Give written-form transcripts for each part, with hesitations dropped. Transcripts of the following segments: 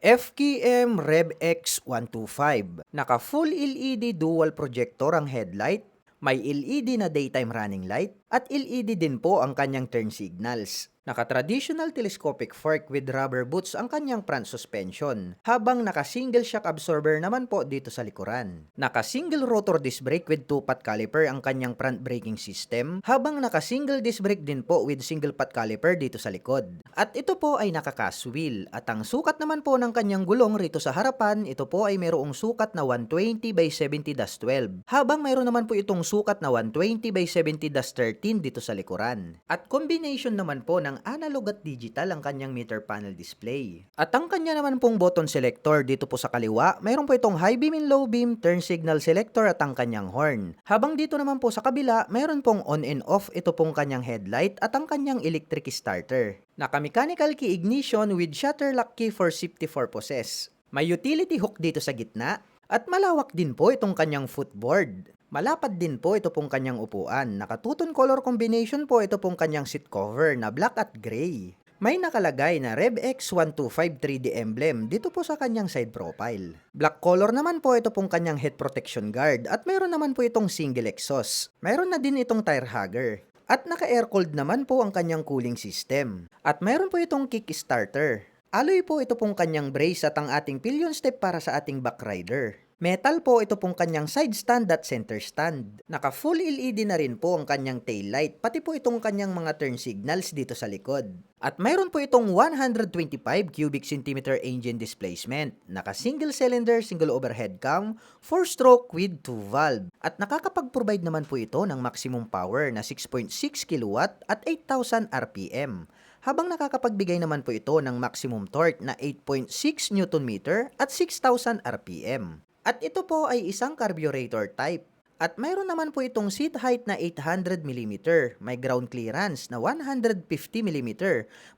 FKM Rev X125. Naka full LED dual projector ang headlight, may LED na daytime running light, at LED din po ang kanyang turn signals. Naka-traditional telescopic fork with rubber boots ang kanyang front suspension, habang naka-single shock absorber naman po dito sa likuran. Naka-single rotor disc brake with 2-pot caliper ang kanyang front braking system, habang naka-single disc brake din po with single pot caliper dito sa likod. At ito po ay naka-cast wheel, at ang sukat naman po ng kanyang gulong rito sa harapan, ito po ay mayroong sukat na 120 by 70-12, habang mayroon naman po itong sukat na 120 by 70-13 dito sa likuran. At combination naman po ng analog at digital ang kanyang meter panel display. At ang kanya naman pong button selector dito po sa kaliwa, mayroon po itong high beam and low beam, turn signal selector at ang kanyang horn. Habang dito naman po sa kabila, mayroon pong on and off, ito pong kanyang headlight at ang kanyang electric starter. Naka-mechanical key ignition with shutter lock key for safety purposes. May utility hook dito sa gitna at malawak din po itong kanyang footboard. Malapad din po ito pong kanyang upuan. Naka-two-tone color combination po ito pong kanyang seat cover na black at gray. May nakalagay na Rev X125 3D emblem dito po sa kanyang side profile. Black color naman po ito pong kanyang head protection guard at mayroon naman po itong single exhaust. Mayroon na din itong tire hugger. At naka-air-cooled naman po ang kanyang cooling system. At mayroon po itong kickstarter. Alloy po ito pong kanyang brace at ang ating pillion step para sa ating back rider. Metal po ito pong kanyang side stand at center stand. Naka full LED na rin po ang kanyang tail light, pati po itong kanyang mga turn signals dito sa likod. At mayroon po itong 125 cubic centimeter engine displacement. Naka single cylinder, single overhead cam, 4-stroke with 2 valve. At nakakapag-provide naman po ito ng maximum power na 6.6 kW at 8,000 RPM. Habang nakakapagbigay naman po ito ng maximum torque na 8.6 Nm at 6,000 RPM. At ito po ay isang carburetor type. At mayroon naman po itong seat height na 800 mm, may ground clearance na 150 mm,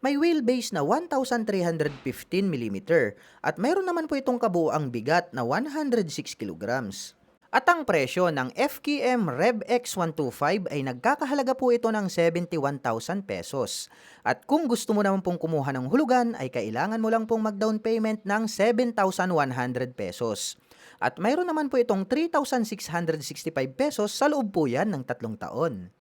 may wheelbase na 1,315 mm, at mayroon naman po itong kabuuang bigat na 106 kg. At ang presyo ng FKM Rev X125 ay nagkakahalaga po ito ng 71,000 pesos. At kung gusto mo naman pong kumuha ng hulugan ay kailangan mo lang pong mag-down payment ng 7,100 pesos. At mayroon naman po itong 3,665 pesos sa loob po yan ng 3 taon.